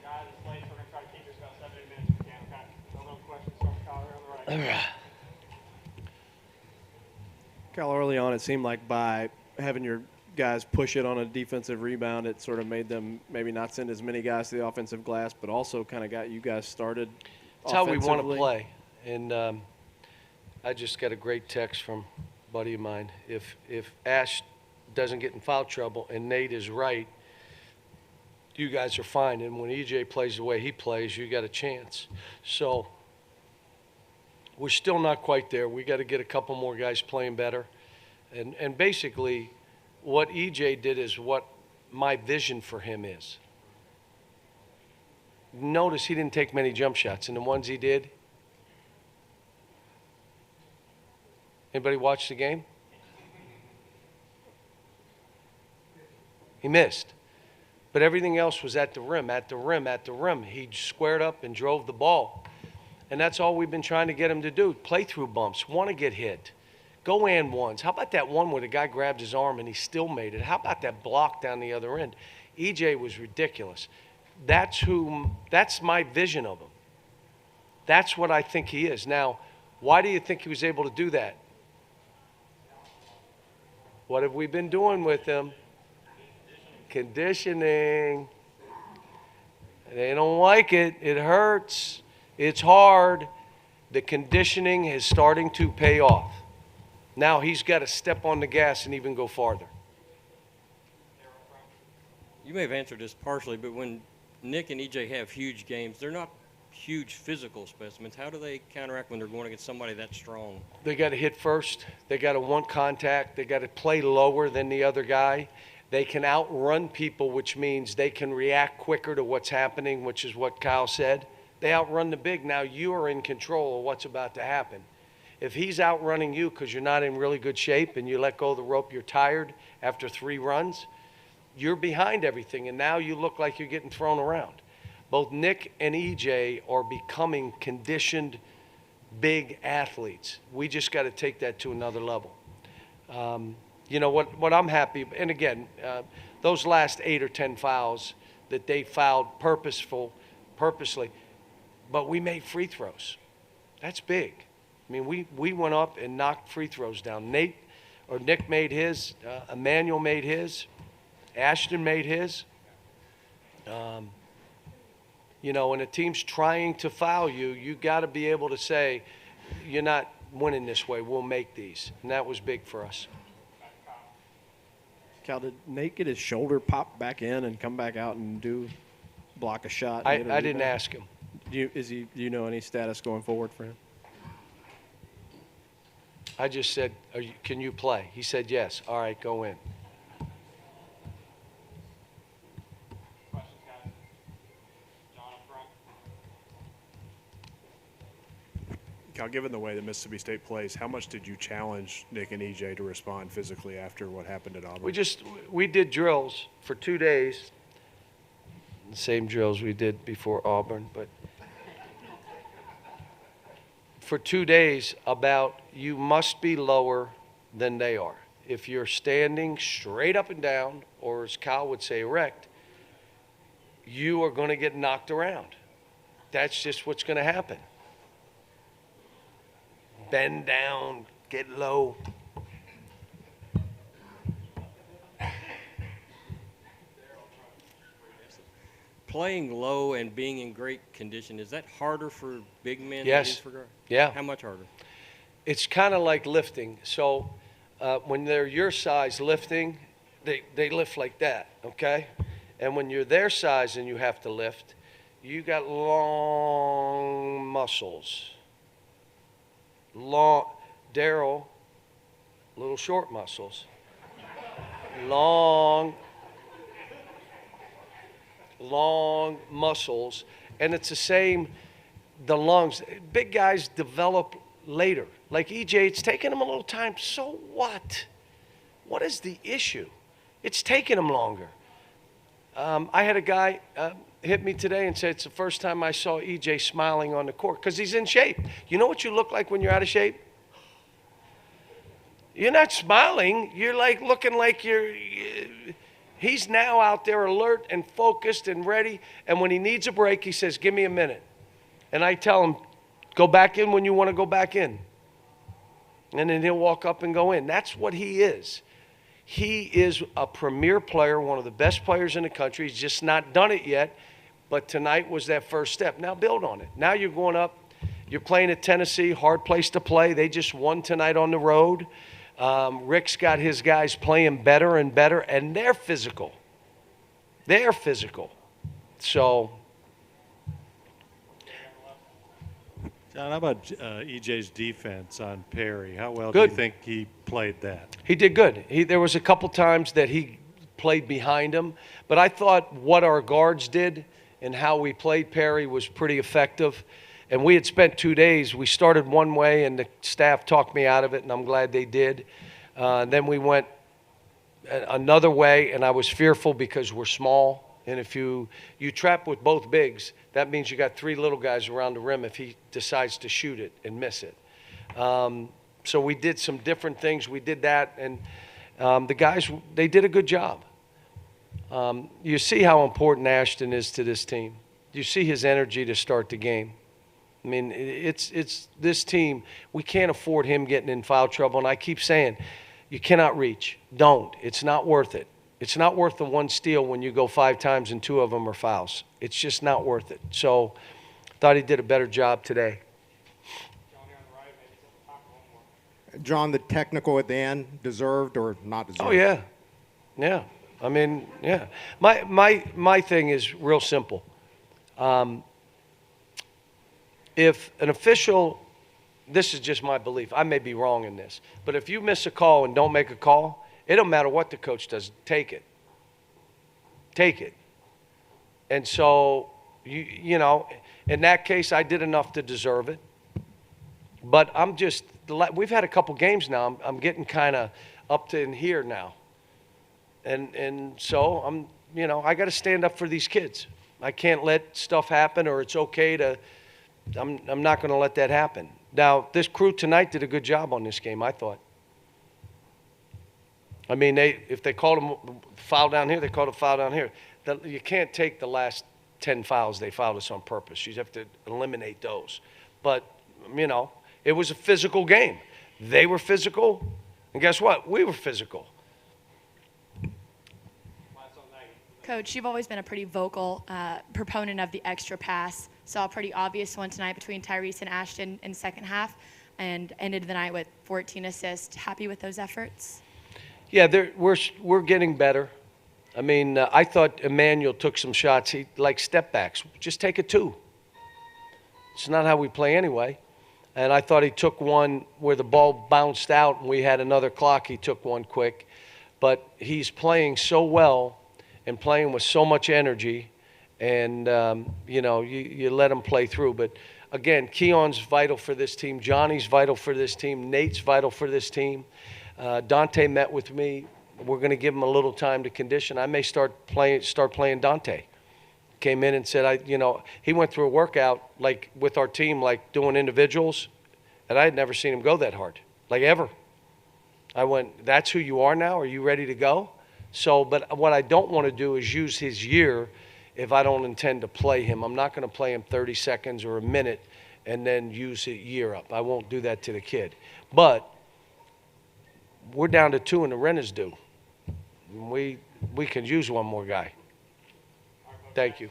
Guys, it's late, so we're going to try to keep this about 70 minutes if we can, okay? No little questions, start with Kyler on the right. All right. Kyle, early on, it seemed like by having your guys push it on a defensive rebound, it sort of made them maybe not send as many guys to the offensive glass, but also kind of got you guys started. It's how we want to play. And I just got a great text from a buddy of mine. If Ash doesn't get in foul trouble and Nate is right, you guys are fine. And when EJ plays the way he plays, you got a chance. So we're still not quite there. We got to get a couple more guys playing better. And basically, what EJ did is what my vision for him is. Notice he didn't take many jump shots, and the ones he did. Anybody watch the game? He missed. But everything else was at the rim, at the rim, at the rim. He squared up and drove the ball. And that's all we've been trying to get him to do. Play through bumps, want to get hit. Go and ones. How about that one where the guy grabbed his arm and he still made it? How about that block down the other end? EJ was ridiculous. That's my vision of him. That's what I think he is. Now, why do you think he was able to do that? What have we been doing with him? Conditioning. They don't like it. It hurts. It's hard. The conditioning is starting to pay off. Now he's got to step on the gas and even go farther. You may have answered this partially, but when Nick and EJ have huge games, they're not huge physical specimens. How do they counteract when they're going against somebody that strong? They got to hit first. They got to want contact. They got to play lower than the other guy. They can outrun people, which means they can react quicker to what's happening, which is what Kyle said. They outrun the big. Now you are in control of what's about to happen. If he's outrunning you because you're not in really good shape and you let go of the rope, you're tired after 3 runs, you're behind everything, and now you look like you're getting thrown around. Both Nick and EJ are becoming conditioned big athletes. We just got to take that to another level. You know, what I'm happy, and again, those last 8 or 10 fouls that they fouled purposely, but we made free throws. That's big. I mean, we went up and knocked free throws down. Nick made his, Emmanuel made his, Ashton made his. You know, when a team's trying to foul you, you got to be able to say, you're not winning this way, we'll make these. And that was big for us. Cal, did Nate get his shoulder popped back in and come back out and block a shot? I didn't ask him. Do you know any status going forward for him? I just said, can you play? He said yes. All right, go in. Questions, guys? John up front. Cal, given the way that Mississippi State plays, how much did you challenge Nick and EJ to respond physically after what happened at Auburn? We did drills for 2 days, the same drills we did before Auburn, but for 2 days about you must be lower than they are. If you're standing straight up and down, or as Kyle would say, erect, you are going to get knocked around. That's just what's going to happen. Bend down, get low. Playing low and being in great condition, is that harder for big men than it Yes. is for guards? Yeah. How much harder? It's kind of like lifting. So when they're your size lifting, they lift like that, okay? And when you're their size and you have to lift, you got long muscles. Daryl, little short muscles. Long muscles. And it's the same, the lungs. Big guys develop later. Like EJ, it's taking him a little time. So what? What is the issue? It's taking him longer. I had a guy hit me today and said it's the first time I saw EJ smiling on the court because he's in shape. You know what you look like when you're out of shape? You're not smiling. You're like looking like He's now out there alert and focused and ready. And when he needs a break, he says, give me a minute. And I tell him, go back in when you want to go back in. And then he'll walk up and go in. That's what he is. He is a premier player, one of the best players in the country. He's just not done it yet. But tonight was that first step. Now build on it. Now you're going up. You're playing at Tennessee, hard place to play. They just won tonight on the road. Rick's got his guys playing better and better, and they're physical. They're physical. So, John, how about EJ's defense on Perry? How well Good. do you think he played that? he did good. There was a couple times that he played behind him, but I thought what our guards did and how we played Perry was pretty effective. And we had spent 2 days. We started one way, and the staff talked me out of it, and I'm glad they did. Then we went another way, and I was fearful because we're small. And if you trap with both bigs, that means you got 3 little guys around the rim if he decides to shoot it and miss it. So we did some different things. We did that, and the guys, they did a good job. You see how important Ashton is to this team. You see his energy to start the game. I mean, it's this team. We can't afford him getting in foul trouble. And I keep saying, you cannot reach. Don't. It's not worth it. It's not worth the 1 steal when you go 5 times and 2 of them are fouls. It's just not worth it. So I thought he did a better job today. Johnny on the right, maybe at the top, one more. John, the technical at the end, deserved or not deserved? Oh, yeah. Yeah. I mean, yeah. My thing is real simple. If an official, this is just my belief, I may be wrong in this, but if you miss a call and don't make a call, it don't matter what the coach does, take it. Take it. And so, you know, in that case, I did enough to deserve it. But we've had a couple games now. I'm getting kind of up to in here now. And so I got to stand up for these kids. I can't let stuff happen, or it's okay to, I'm not going to let that happen. Now, this crew tonight did a good job on this game, I thought. I mean, if they called a foul down here, they called a foul down here. You can't take the last 10 fouls they fouled us on purpose. You have to eliminate those. But, it was a physical game. They were physical, and guess what? We were physical. Coach, you've always been a pretty vocal proponent of the extra pass. Saw a pretty obvious one tonight between Tyrese and Ashton in the second half, and ended the night with 14 assists. Happy with those efforts? Yeah, we're getting better. I mean, I thought Emmanuel took some shots. He like step backs. Just take a 2. It's not how we play anyway. And I thought he took one where the ball bounced out and we had another clock. He took one quick. But he's playing so well and playing with so much energy, and you let him play through. But again, Keon's vital for this team. Johnny's vital for this team. Nate's vital for this team. Dante met with me. We're going to give him a little time to condition. I may start playing Dante. Came in and said, he went through a workout like with our team, like doing individuals, and I had never seen him go that hard, like ever. I went, that's who you are now? Are you ready to go? So, but what I don't want to do is use his year if I don't intend to play him. I'm not going to play him 30 seconds or a minute and then use a year up. I won't do that to the kid. But we're down to 2 and the rent is due. We can use one more guy. Thank you.